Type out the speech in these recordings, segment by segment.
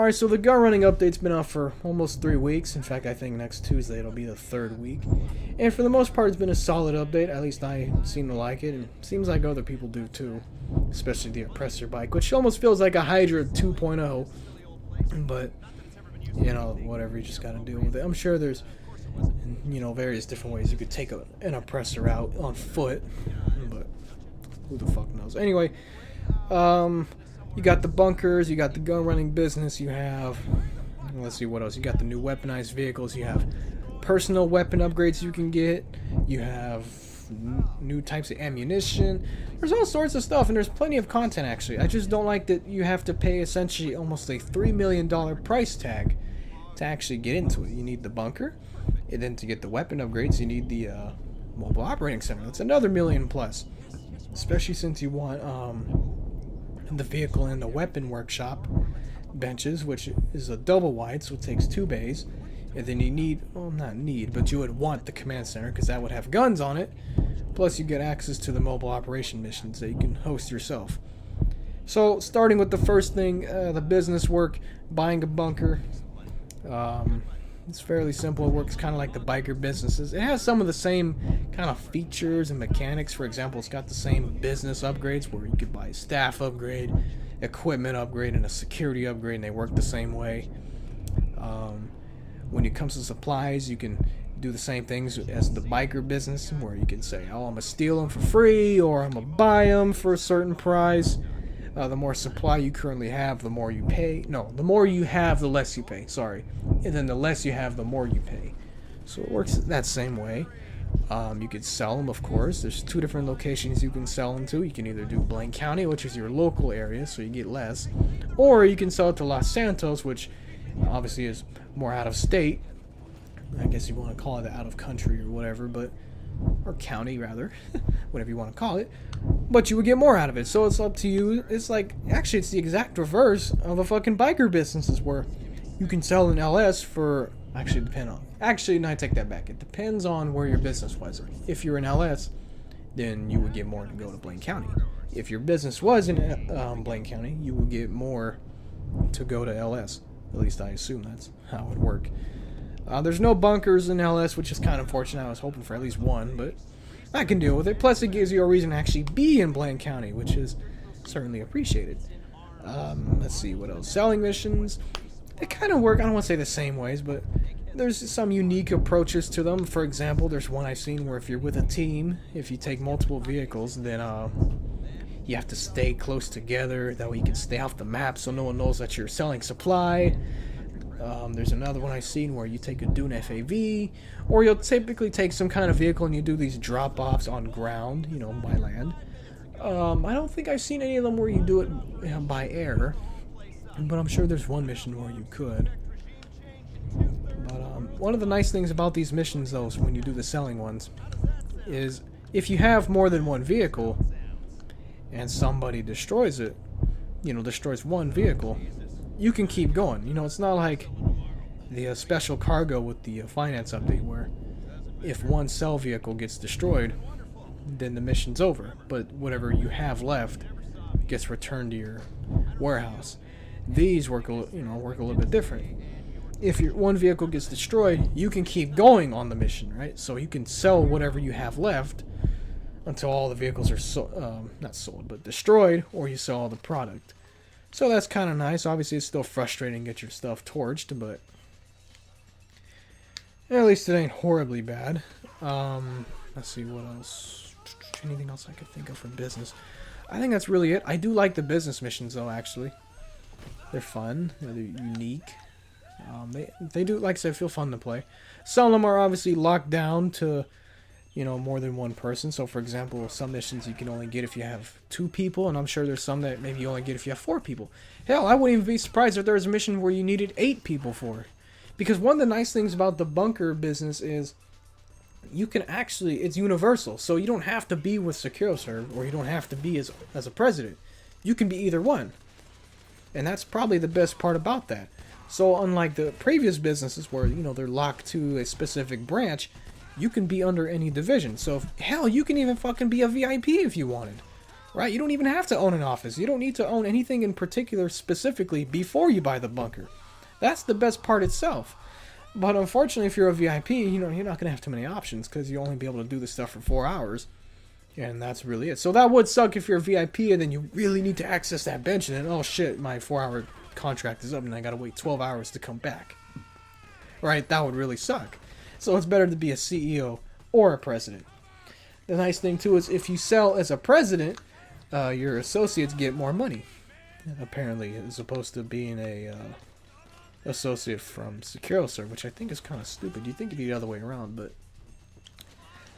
Alright, so the gun running update's been out for almost 3 weeks. In fact, I think next Tuesday it'll be the 3rd week. And for the most part, it's been a solid update. At least I seem to like it, and seems like other people do too. Especially the Oppressor bike, which almost feels like a Hydra 2.0. But, you know, whatever, you just gotta deal with it. I'm sure there's, you know, various different ways you could take an Oppressor out on foot. But, who the fuck knows. Anyway, you got the bunkers, you got the gun running business, you have, let's see what else, you got the new weaponized vehicles, you have personal weapon upgrades you can get, you have new types of ammunition, there's all sorts of stuff, and there's plenty of content actually. I just don't like that you have to pay essentially almost a $3 million price tag to actually get into it. You need the bunker, and then to get the weapon upgrades you need the mobile operating center. That's another $1 million plus, especially since you want the vehicle and the weapon workshop benches, which is a double wide, so it takes 2 bays. And then you need, well, not need, but you would want the command center because that would have guns on it. Plus you get access to the mobile operation missions that you can host yourself. So starting with the first thing, the business work, buying a bunker. It's fairly simple. It works kind of like the biker businesses. It has some of the same kind of features and mechanics. For example, it's got the same business upgrades where you could buy a staff upgrade, equipment upgrade, and a security upgrade, and they work the same way. When it comes to supplies, you can do the same things as the biker business, where you can say, oh, I'm going to steal them for free, or I'm going to buy them for a certain price. The more supply you currently have, the more you pay. No, the more you have, the less you pay. Sorry. And then the less you have, the more you pay. So it works that same way. You could sell them, of course. There's 2 different locations you can sell them to. You can either do Blaine County, which is your local area, so you get less. Or you can sell it to Los Santos, which obviously is more out of state. I guess you want to call it out of country or whatever, but or county rather, whatever you want to call it, but you would get more out of it, so it's up to you. It's like, actually it's the exact reverse of the fucking biker businesses, where you can sell an LS for, actually no, I take that back, it depends on where your business was. If you're an LS, then you would get more to go to Blaine County. If your business was in Blaine County, you would get more to go to LS. At least I assume that's how it would work. There's no bunkers in LS, which is kind of unfortunate. I was hoping for at least one, but I can deal with it. Plus, it gives you a reason to actually be in Blaine County, which is certainly appreciated. Let's see, what else? Selling missions. They kind of work, I don't want to say the same ways, but there's some unique approaches to them. For example, there's one I've seen where if you're with a team, if you take multiple vehicles, then you have to stay close together. That way you can stay off the map so no one knows that you're selling supply. There's another one I've seen where you take a Dune FAV, or you'll typically take some kind of vehicle and you do these drop-offs on ground, you know, by land. I don't think I've seen any of them where you do it by air, but I'm sure there's one mission where you could. But one of the nice things about these missions, though, is when you do the selling ones, is if you have more than one vehicle and somebody destroys it, you know, destroys one vehicle, you can keep going. You know, it's not like the special cargo with the finance update where if one cell vehicle gets destroyed, then the mission's over. But whatever you have left gets returned to your warehouse. These work a little bit different. If your one vehicle gets destroyed, you can keep going on the mission, right? So you can sell whatever you have left until all the vehicles are not sold, but destroyed, or you sell all the product. So that's kind of nice. Obviously, it's still frustrating to get your stuff torched, but at least it ain't horribly bad. Let's see what else. Anything else I could think of for business? I think that's really it. I do like the business missions, though, actually. They're fun. They're unique. They do, like I said, feel fun to play. Some of them are obviously locked down to, you know, more than one person. So, for example, some missions you can only get if you have 2 people, and I'm sure there's some that maybe you only get if you have 4 people. Hell, I wouldn't even be surprised if there was a mission where you needed 8 people for. Because one of the nice things about the bunker business is you can actually, it's universal. So you don't have to be with SecuroServe, or you don't have to be as a president. You can be either one. And that's probably the best part about that. So unlike the previous businesses where, you know, they're locked to a specific branch, you can be under any division. So, hell, you can even fucking be a VIP if you wanted. right? You don't even have to own an office. You don't need to own anything in particular specifically before you buy the bunker. That's the best part itself. But unfortunately, if you're a VIP, you know, you're not going to have too many options because you'll only be able to do this stuff for 4 hours. And that's really it. So that would suck if you're a VIP and then you really need to access that bench and then, oh shit, my 4-hour contract is up and I got to wait 12 hours to come back. Right? That would really suck. So it's better to be a CEO or a president. The nice thing too is if you sell as a president, your associates get more money. Apparently, as opposed to being a associate from SecuroServe, which I think is kind of stupid. You'd think it'd be the other way around, but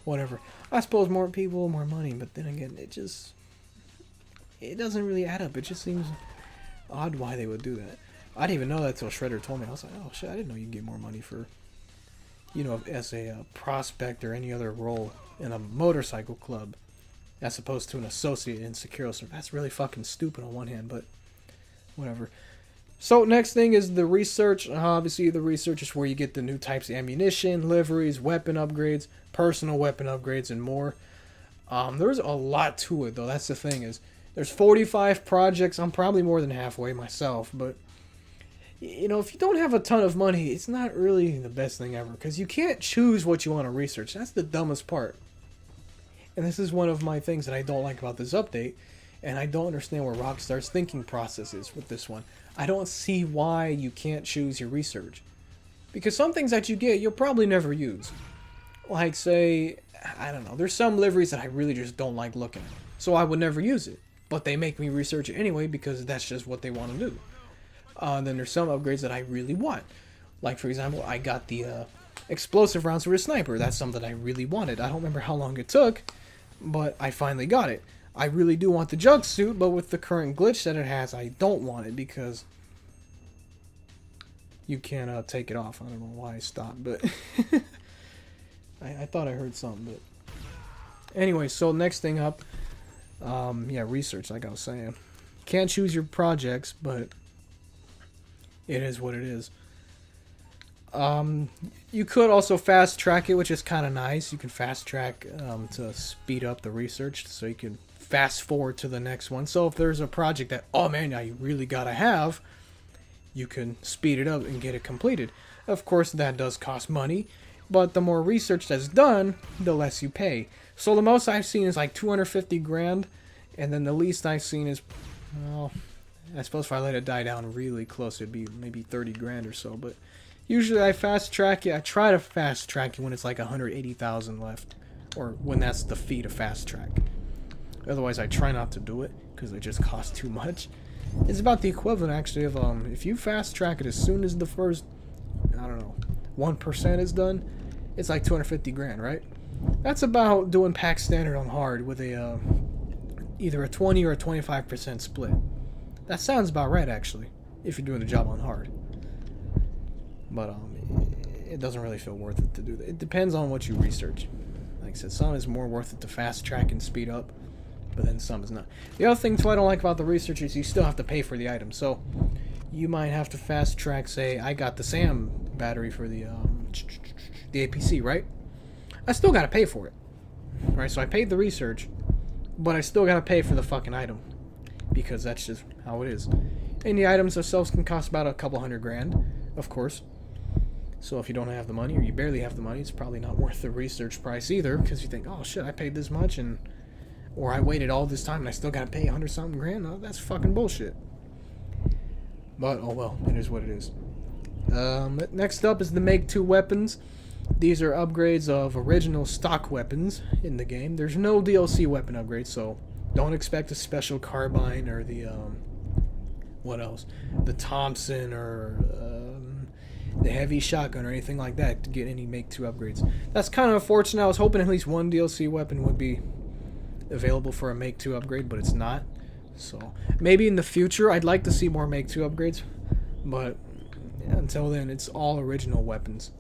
whatever. I suppose more people, more money, but then again, it doesn't really add up. It just seems odd why they would do that. I didn't even know that till Shredder told me. I was like, oh shit, I didn't know you could get more money for, you know, as a prospect or any other role in a motorcycle club as opposed to an associate in SecuroServe. That's really fucking stupid on one hand, but whatever. So next thing is the research. Obviously, the research is where you get the new types of ammunition, liveries, weapon upgrades, personal weapon upgrades, and more. There's a lot to it, though. That's the thing is, there's 45 projects. I'm probably more than halfway myself, but you know, if you don't have a ton of money, it's not really the best thing ever because you can't choose what you want to research. That's the dumbest part. And this is one of my things that I don't like about this update, and I don't understand where Rockstar's thinking process is with this one. I don't see why you can't choose your research. Because some things that you get, you'll probably never use. Like, say, I don't know, there's some liveries that I really just don't like looking at. So I would never use it. But they make me research it anyway because that's just what they want to do. Then there's some upgrades that I really want. Like, for example, I got the explosive rounds for a sniper. That's something I really wanted. I don't remember how long it took, but I finally got it. I really do want the jug suit, but with the current glitch that it has, I don't want it because you can't take it off. I don't know why I stopped, but I thought I heard something. But anyway, so next thing up, yeah, research, like I was saying. Can't choose your projects, but it is what it is. You could also fast track it, which is kind of nice. You can fast track to speed up the research, so you can fast forward to the next one. So if there's a project that, oh man, now you really gotta have, you can speed it up and get it completed. Of course, that does cost money, but the more research that's done, the less you pay. So the most I've seen is like 250 grand, and then the least I've seen is, well, I suppose if I let it die down really close, it'd be maybe 30 grand or so, but usually I fast track it. I try to fast track it when it's like 180,000 left, or when that's the fee to fast track. Otherwise, I try not to do it because it just costs too much. It's about the equivalent, actually, of if you fast track it as soon as the first, I don't know, 1% is done, it's like 250 grand, right? That's about doing pack standard on hard with a either a 20 or a 25% split. That sounds about right, actually, if you're doing the job on hard. But it doesn't really feel worth it to do that. It depends on what you research. Like I said, some is more worth it to fast track and speed up, but then some is not. The other thing too I don't like about the research is you still have to pay for the item. So you might have to fast track, say I got the SAM battery for the APC, right? I still gotta pay for it. Right? So I paid the research, but I still gotta pay for the fucking item. Because that's just how it is. And the items themselves can cost about a couple $100 grand, of course. So if you don't have the money, or you barely have the money, it's probably not worth the research price either, because you think, oh shit, I paid this much, or I waited all this time and I still gotta pay 100-something grand. No, that's fucking bullshit. But oh well, it is what it is. Next up is the Make 2 weapons. These are upgrades of original stock weapons in the game. There's no DLC weapon upgrades, so don't expect a special carbine or the what else? The Thompson or the heavy shotgun or anything like that to get any Make 2 upgrades. That's kind of unfortunate. I was hoping at least one DLC weapon would be available for a Make 2 upgrade, but it's not. So maybe in the future I'd like to see more Make 2 upgrades, but until then it's all original weapons.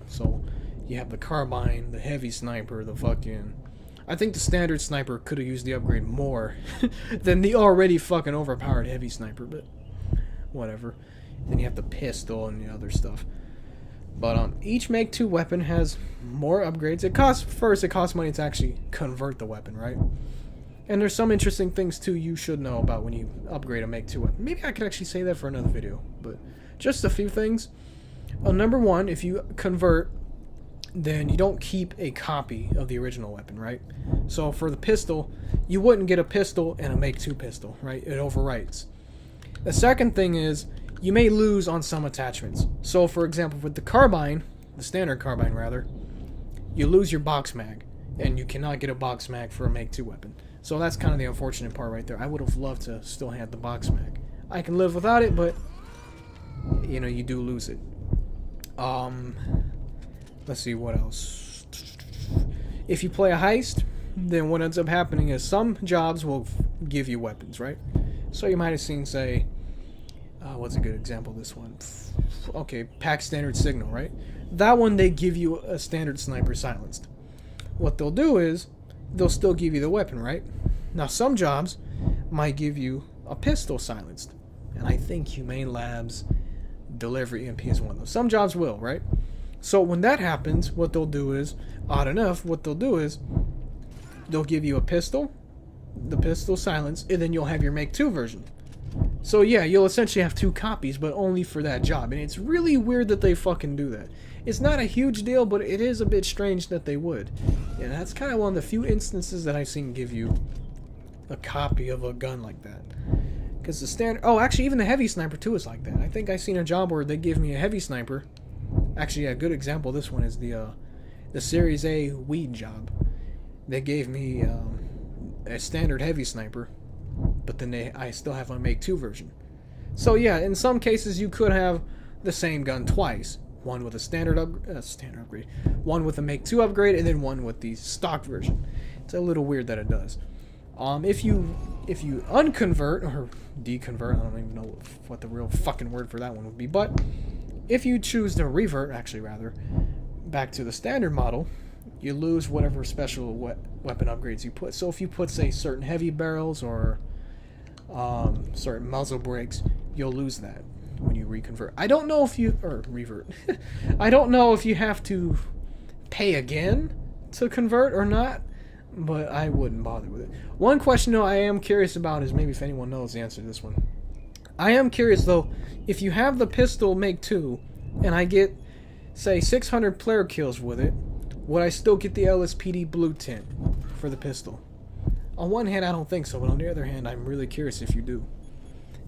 So you have the carbine, the heavy sniper, the fucking... I think the standard sniper could have used the upgrade more than the already fucking overpowered heavy sniper, but whatever. Then you have the pistol and the other stuff. But each Make 2 weapon has more upgrades. It costs money to actually convert the weapon, right? And there's some interesting things too you should know about when you upgrade a Make 2 weapon. Maybe I could actually say that for another video, but just a few things. Number one, if you convert, then you don't keep a copy of the original weapon, right? So for the pistol, you wouldn't get a pistol and a Make 2 pistol, right? It overwrites. The second thing is, you may lose on some attachments. So for example, with the carbine, the standard carbine rather, you lose your box mag, and you cannot get a box mag for a Make 2 weapon. So that's kind of the unfortunate part right there. I would have loved to still have the box mag. I can live without it, but you know, you do lose it. Let's see what else. If you play a heist, then what ends up happening is some jobs will give you weapons, right? So you might have seen, say, what's a good example of this one? Okay, pack standard signal, right? That one, they give you a standard sniper silenced. What they'll do is, they'll still give you the weapon, right? Now, some jobs might give you a pistol silenced. And I think Humane Labs, Delivery, EMP is one of those. Some jobs will, right? So when that happens, what they'll do is, odd enough, what they'll do is, they'll give you a pistol, the pistol silenced, and then you'll have your Make 2 version. So yeah, you'll essentially have 2 copies, but only for that job. And it's really weird that they fucking do that. It's not a huge deal, but it is a bit strange that they would. And that's kind of one of the few instances that I've seen give you a copy of a gun like that. Because the standard... Oh, actually, even the heavy sniper, too, is like that. I think I've seen a job where they give me a heavy sniper. Actually, a good example of this one is the Series A weed job. They gave me a standard heavy sniper, but then I still have my Make 2 version. So yeah, in some cases you could have the same gun twice. One with a standard upgrade, one with a Make 2 upgrade, and then one with the stock version. It's a little weird that it does. If you unconvert or deconvert, I don't even know what the real fucking word for that one would be, but if you choose to revert, actually rather, back to the standard model, you lose whatever special weapon upgrades you put. So if you put, say, certain heavy barrels or certain muzzle brakes, you'll lose that when you reconvert. I don't know if you... or revert. I don't know if you have to pay again to convert or not, but I wouldn't bother with it. One question, though, I am curious about is maybe if anyone knows the answer to this one. I am curious, though, if you have the pistol Make 2, and I get, say, 600 player kills with it, would I still get the LSPD blue tint for the pistol? On one hand, I don't think so, but on the other hand, I'm really curious if you do.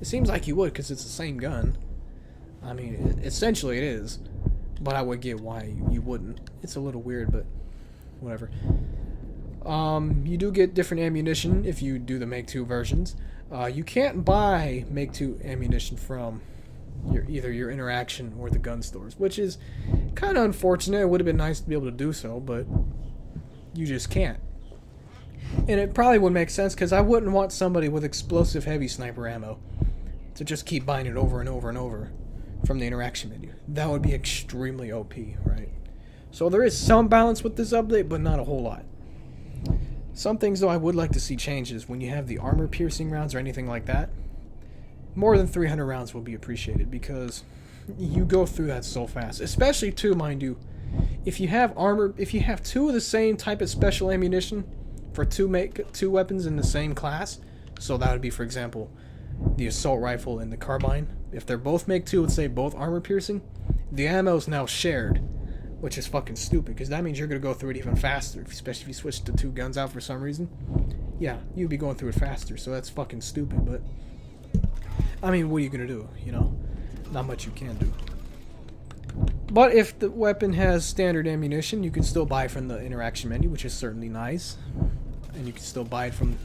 It seems like you would, because it's the same gun. I mean, essentially it is, but I would get why you wouldn't. It's a little weird, but whatever. You do get different ammunition if you do the Make 2 versions. You can't buy Make 2 ammunition from either your interaction or the gun stores, which is kind of unfortunate. It would have been nice to be able to do so, but you just can't. And it probably would make sense, because I wouldn't want somebody with explosive heavy sniper ammo to just keep buying it over and over and over from the interaction menu. That would be extremely OP, right? So there is some balance with this update, but not a whole lot. Some things, though, I would like to see changes when you have the armor-piercing rounds or anything like that. More than 300 rounds will be appreciated, because you go through that so fast. Especially, too, mind you, if you have armor, if you have 2 of the same type of special ammunition for 2 weapons in the same class, so that would be, for example, the assault rifle and the carbine. If they're both Make 2, let's say both armor-piercing, the ammo is now shared, which is fucking stupid, because that means you're going to go through it even faster, especially if you switch the 2 guns out for some reason. Yeah, you'd be going through it faster, so that's fucking stupid, but I mean, what are you going to do, you know? Not much you can do. But if the weapon has standard ammunition, you can still buy from the interaction menu, which is certainly nice. And you can still buy it from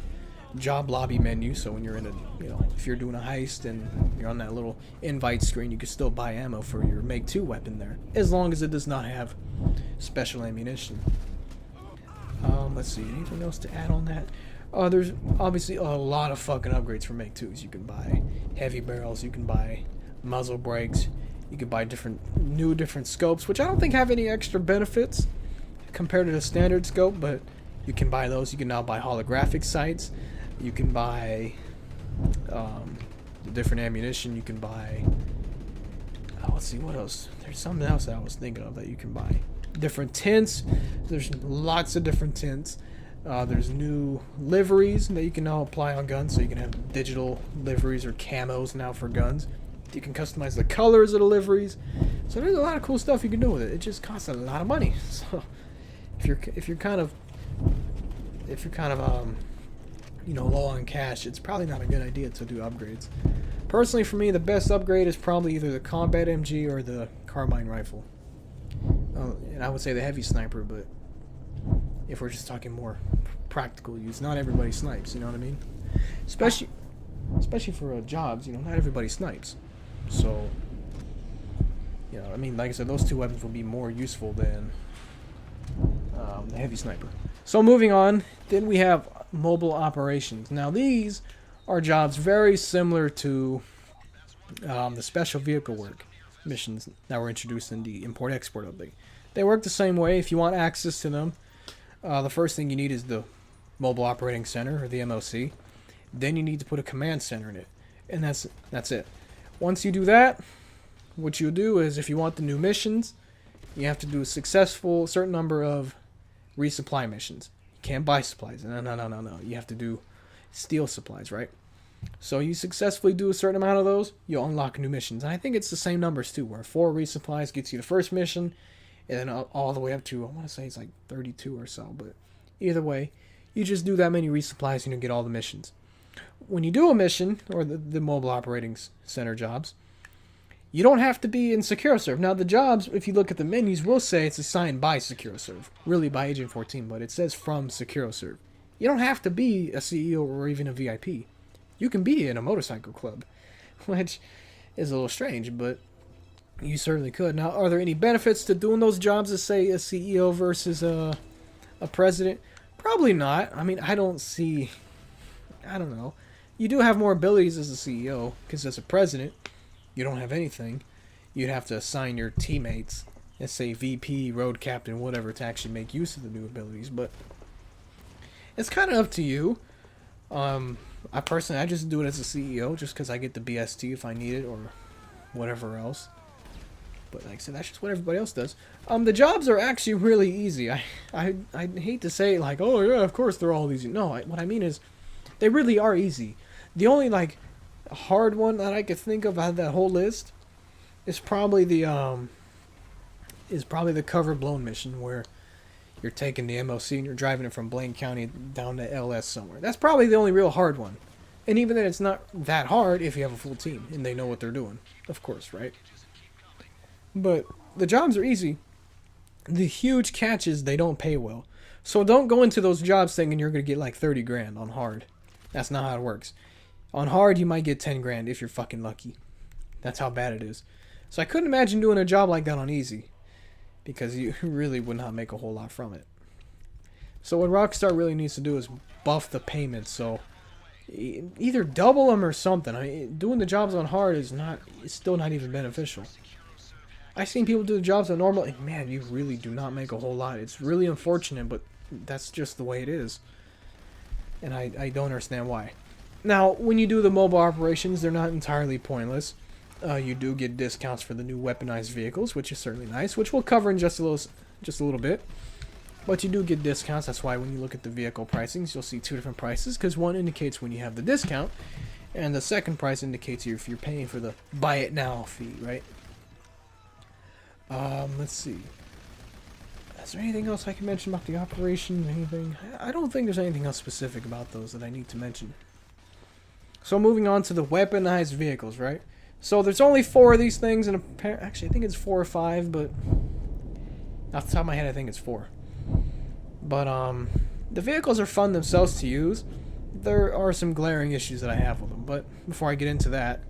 job lobby menu, so when you're in a, you know, if you're doing a heist and you're on that little invite screen, you can still buy ammo for your Make 2 weapon there, as long as it does not have special ammunition. Let's see, anything else to add on that? There's obviously a lot of fucking upgrades for Make 2s. You can buy heavy barrels, you can buy muzzle brakes, you can buy different scopes, which I don't think have any extra benefits compared to the standard scope, but you can buy those. You can now buy holographic sights. You can buy the different ammunition. You can buy... Oh, let's see, what else? There's something else that I was thinking of that you can buy. Different tints. There's lots of different tints. There's new liveries that you can now apply on guns, so you can have digital liveries or camos now for guns. You can customize the colors of the liveries. So there's a lot of cool stuff you can do with it. It just costs a lot of money. So if you're kind of low on cash, it's probably not a good idea to do upgrades. Personally, for me, the best upgrade is probably either the combat MG or the carbine rifle. And I would say the heavy sniper, but if we're just talking more practical use, not everybody snipes, you know what I mean? Especially for jobs, not everybody snipes. So, I mean, like I said, those two weapons will be more useful than the heavy sniper. So moving on, then we have mobile operations. Now these are jobs very similar to the special vehicle work missions that were introduced in the import-export update. They work the same way. If you want access to them, the first thing you need is the mobile operating center, or the MOC. Then you need to put a command center in it, and that's it. Once you do that, what you'll do is, if you want the new missions, you have to do a certain number of resupply missions. You can't buy supplies. No. You have to do steal supplies, right? So you successfully do a certain amount of those, you'll unlock new missions. And I think it's the same numbers too, where 4 resupplies gets you the first mission, and then all the way up to, I want to say it's like 32 or so. But either way, you just do that many resupplies and you'll get all the missions. When you do a mission, or the mobile operating center jobs, you don't have to be in SecuroServe. Now the jobs, if you look at the menus, will say it's assigned by SecuroServe, really by Agent 14, but it says from SecuroServe. You don't have to be a CEO or even a VIP. You can be in a motorcycle club, which is a little strange, but you certainly could. Now, are there any benefits to doing those jobs as, say, a CEO versus a president? Probably not. I mean, I don't know. You do have more abilities as a CEO, because as a president, you don't have anything. You'd have to assign your teammates, let's say VP, road captain, whatever, to actually make use of the new abilities. But it's kind of up to you. I just do it as a CEO, just because I get the BST if I need it, or whatever else. But like I said, that's just what everybody else does. The jobs are actually really easy. I hate to say, like, oh yeah, of course they're all easy. No, what I mean is, they really are easy. The only hard one that I could think of out of that whole list is probably the cover blown mission, where you're taking the MOC and you're driving it from Blaine County down to LS somewhere. That's probably the only real hard one. And even then, it's not that hard if you have a full team and they know what they're doing, of course, right? But the jobs are easy. The huge catch is they don't pay well. So don't go into those jobs thinking you're going to get like 30 grand on hard. That's not how it works. On hard, you might get 10 grand if you're fucking lucky. That's how bad it is. So I couldn't imagine doing a job like that on easy, because you really would not make a whole lot from it. So what Rockstar really needs to do is buff the payments. So either double them or something. I mean, doing the jobs on hard it's still not even beneficial. I've seen people do the jobs on normal, and man, you really do not make a whole lot. It's really unfortunate, but that's just the way it is. And I don't understand why. Now, when you do the mobile operations, they're not entirely pointless. You do get discounts for the new weaponized vehicles, which is certainly nice, which we'll cover in just a little bit. But you do get discounts. That's why when you look at the vehicle pricings, you'll see 2 different prices, because one indicates when you have the discount, and the second price indicates if you're paying for the buy it now fee, right? Let's see. Is there anything else I can mention about the operation? Anything? I don't think there's anything else specific about those that I need to mention. So moving on to the weaponized vehicles, right? So there's only 4 of these things, and actually I think it's 4 or 5, but off the top of my head I think it's 4. But the vehicles are fun themselves to use. There are some glaring issues that I have with them, but before I get into that,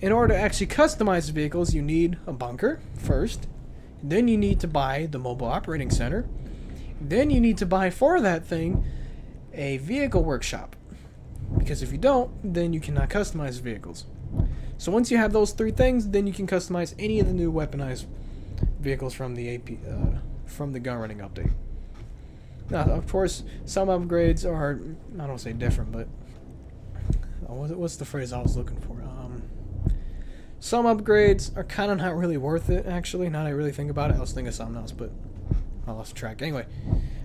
in order to actually customize the vehicles, you need a bunker first. Then you need to buy the mobile operating center. Then you need to buy for that thing a vehicle workshop. Because if you don't, then you cannot customize vehicles. So once you have those 3 things, then you can customize any of the new weaponized vehicles from the from the Gunrunning update. Now, of course, some upgrades are, I don't say different, but what's the phrase I was looking for? Some upgrades are kind of not really worth it, actually. Now that I really think about it, I was thinking of something else, but I lost track. Anyway,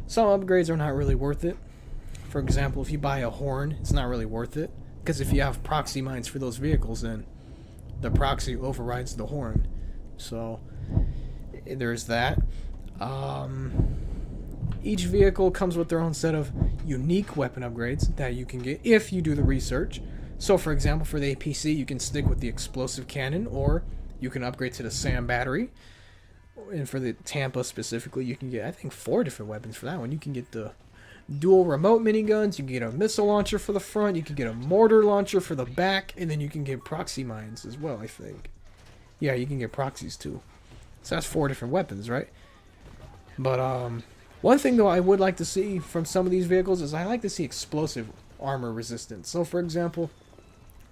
some upgrades are not really worth it. For example, if you buy a horn, it's not really worth it, because if you have proxy mines for those vehicles, then the proxy overrides the horn. So there's that. Each vehicle comes with their own set of unique weapon upgrades that you can get if you do the research. So for example, for the APC, you can stick with the explosive cannon, or you can upgrade to the SAM battery. And for the Tampa specifically, you can get, I think, 4 different weapons for that one. You can get the dual remote miniguns, you can get a missile launcher for the front, you can get a mortar launcher for the back, and then you can get proxy mines as well, I think. Yeah, you can get proxies too. So that's 4 different weapons, right? But one thing though I would like to see from some of these vehicles is I like to see explosive armor resistance. So for example,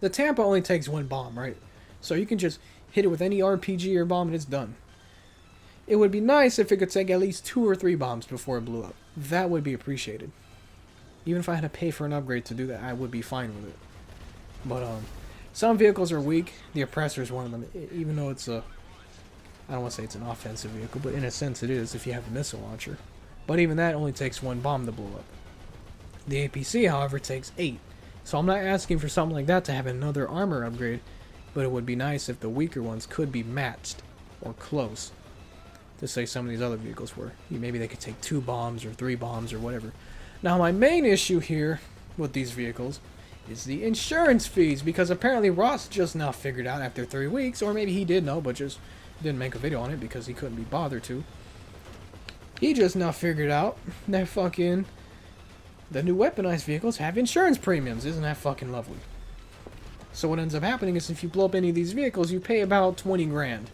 the Tampa only takes 1 bomb, right? So you can just hit it with any RPG or bomb and it's done. It would be nice if it could take at least 2 or 3 bombs before it blew up. That would be appreciated. Even if I had to pay for an upgrade to do that, I would be fine with it. But some vehicles are weak. The Oppressor is one of them. Even though it's a, I don't want to say it's an offensive vehicle, but in a sense it is if you have a missile launcher. But even that only takes 1 bomb to blow up. The APC, however, takes 8. So I'm not asking for something like that to have another armor upgrade, but it would be nice if the weaker ones could be matched or close to say some of these other vehicles were. Maybe they could take 2 bombs or 3 bombs or whatever. Now my main issue here with these vehicles is the insurance fees, because apparently Ross just now figured out after 3 weeks, or maybe he did know but just didn't make a video on it because he couldn't be bothered to. He just now figured out that fucking the new weaponized vehicles have insurance premiums. Isn't that fucking lovely? So what ends up happening is if you blow up any of these vehicles, you pay about 20 grand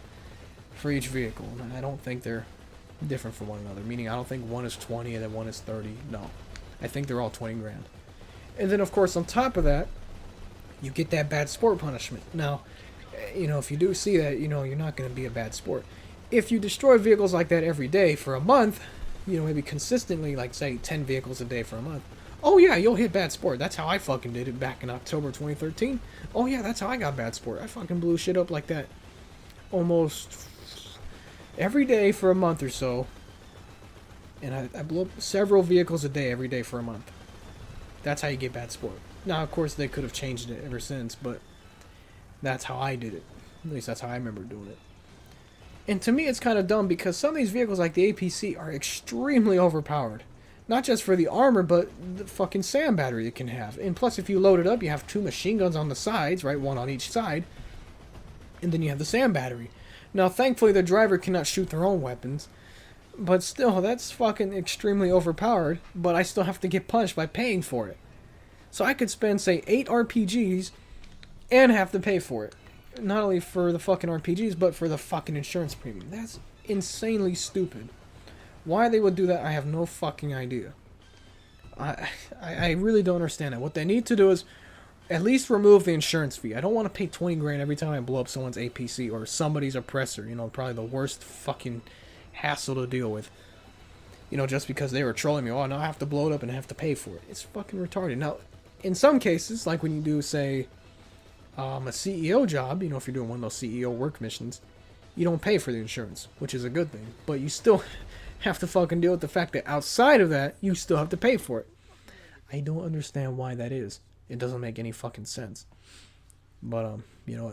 for each vehicle. And I don't think they're different from one another, meaning I don't think one is 20 and then one is 30. No, I think they're all 20 grand. And then of course on top of that, you get that bad sport punishment. Now, you know, if you do see that, you know, you're not going to be a bad sport. If you destroy vehicles like that every day for a month, you know, maybe consistently, like say 10 vehicles a day for a month, oh yeah, you'll hit bad sport. That's how I fucking did it back in October 2013. Oh yeah, that's how I got bad sport. I fucking blew shit up like that almost every day for a month or so. And I blew up several vehicles a day every day for a month. That's how you get bad sport. Now, of course, they could have changed it ever since, but that's how I did it. At least that's how I remember doing it. And to me, it's kind of dumb because some of these vehicles, like the APC, are extremely overpowered. Not just for the armor, but the fucking SAM battery it can have. And plus, if you load it up, you have 2 machine guns on the sides, right? 1 on each side. And then you have the SAM battery. Now, thankfully, the driver cannot shoot their own weapons. But still, that's fucking extremely overpowered. But I still have to get punished by paying for it. So I could spend, say, 8 RPGs and have to pay for it. Not only for the fucking RPGs, but for the fucking insurance premium. That's insanely stupid. Why they would do that, I have no fucking idea. I really don't understand it. What they need to do is at least remove the insurance fee. I don't want to pay 20 grand every time I blow up someone's APC or somebody's Oppressor. You know, probably the worst fucking hassle to deal with. You know, just because they were trolling me. Oh, now I have to blow it up and I have to pay for it. It's fucking retarded. Now, in some cases, like when you do, say, a CEO job, you know, if you're doing one of those CEO work missions, you don't pay for the insurance, which is a good thing. But you still have to fucking deal with the fact that outside of that, you still have to pay for it. I don't understand why that is. It doesn't make any fucking sense. But, you know,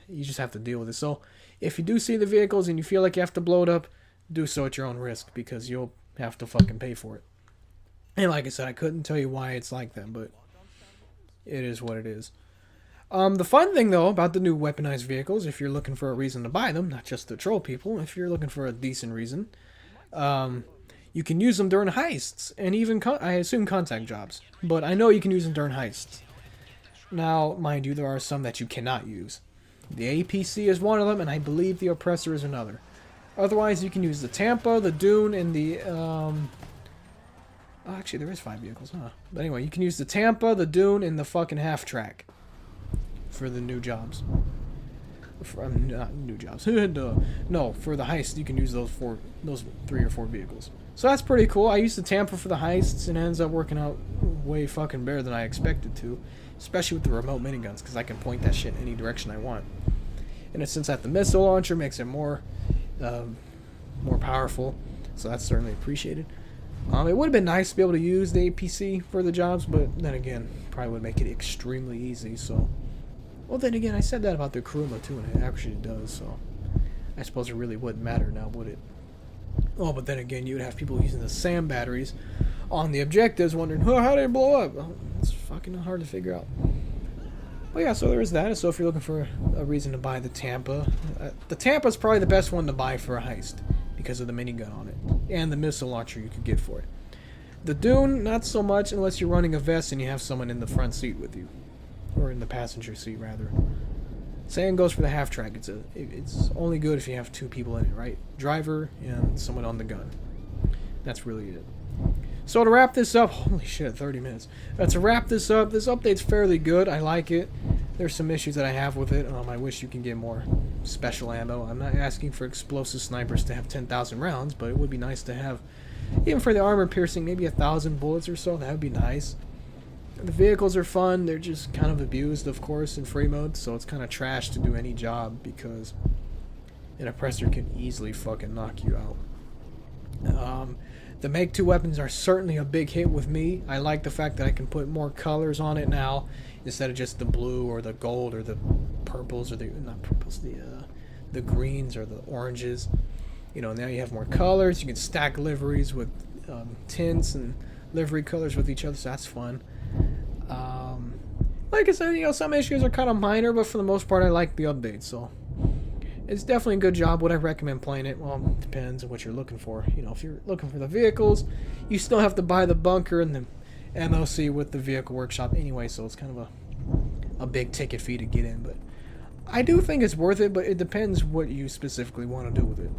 you just have to deal with it. So, if you do see the vehicles and you feel like you have to blow it up, do so at your own risk, because you'll have to fucking pay for it. And like I said, I couldn't tell you why it's like that, but it is what it is. The fun thing, though, about the new weaponized vehicles, if you're looking for a reason to buy them, not just to troll people, if you're looking for a decent reason, you can use them during heists, and even, I assume, contact jobs. But I know you can use them during heists. Now, mind you, there are some that you cannot use. The APC is one of them, and I believe the Oppressor is another. Otherwise, you can use the Tampa, the Dune, and the, actually, there is 5 vehicles, huh? But anyway, you can use the Tampa, the Dune, and the fucking half-track for the new jobs. Not new jobs. No, for the heist, you can use those 3 or 4 vehicles. So that's pretty cool. I used the Tampa for the heists, and it ends up working out way fucking better than I expected to. Especially with the remote miniguns, because I can point that shit in any direction I want. And since I have the missile launcher, makes it more powerful. So that's certainly appreciated. It would have been nice to be able to use the APC for the jobs, but then again, probably would make it extremely easy. So, well, then again, I said that about the Kuruma too, and it actually does. So, I suppose it really wouldn't matter now, would it? Oh, but then again, you would have people using the SAM batteries on the objectives, wondering, oh, how did it blow up? Well, it's fucking hard to figure out. But yeah, so there's that. So if you're looking for a reason to buy the Tampa is probably the best one to buy for a heist because of the minigun on it and the missile launcher you could get for it. The Dune, not so much unless you're running a vest and you have someone in the front seat with you, or in the passenger seat rather. Same goes for the half track. It's only good if you have 2 people in it, right? Driver and someone on the gun. That's really it. So to wrap this up, holy shit, 30 minutes. To wrap this up, this update's fairly good. I like it. There's some issues that I have with it. I wish you can get more special ammo. I'm not asking for explosive snipers to have 10,000 rounds, but it would be nice to have, even for the armor piercing, maybe 1,000 bullets or so. That would be nice. The vehicles are fun. They're just kind of abused, of course, in free mode, so it's kind of trash to do any job because an oppressor can easily fucking knock you out. The Make 2 weapons are certainly a big hit with me. I like the fact that I can put more colors on it now instead of just the blue or the gold or the purples or not purples, the greens or the oranges. You know, now you have more colors. You can stack liveries with tints and livery colors with each other, so that's fun. Like I said, you know, some issues are kind of minor, but for the most part, I like the update, so it's definitely a good job. Would I recommend playing it? Well, it depends on what you're looking for. You know, if you're looking for the vehicles, you still have to buy the bunker and the MLC with the vehicle workshop anyway, so it's kind of a big ticket fee to get in. But I do think it's worth it, but it depends what you specifically want to do with it.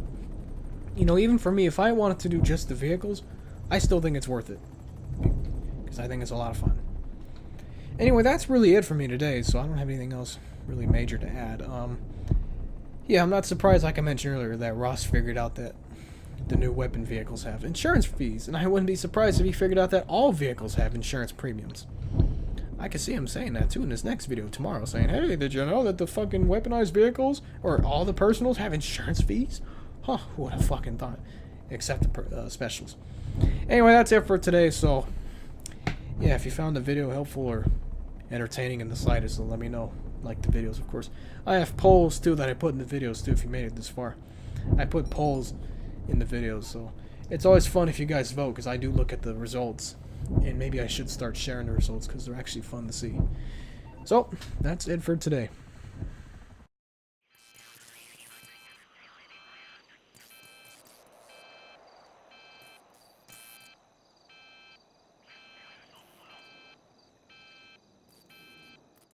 You know, even for me, if I wanted to do just the vehicles, I still think it's worth it because I think it's a lot of fun. Anyway, that's really it for me today, so I don't have anything else really major to add. Yeah, I'm not surprised, like I mentioned earlier, that Ross figured out that the new weapon vehicles have insurance fees, and I wouldn't be surprised if he figured out that all vehicles have insurance premiums. I could see him saying that too in his next video tomorrow, saying, hey, did you know that the fucking weaponized vehicles, or all the personals, have insurance fees? Huh, who would have fucking thought? Except the specials. Anyway, that's it for today, so yeah, if you found the video helpful or entertaining in the slightest, then let me know. Like the videos, of course. I have polls too that I put in the videos too if you made it this far. I put polls in the videos, so it's always fun if you guys vote because I do look at the results, and maybe I should start sharing the results because they're actually fun to see. So that's it for today.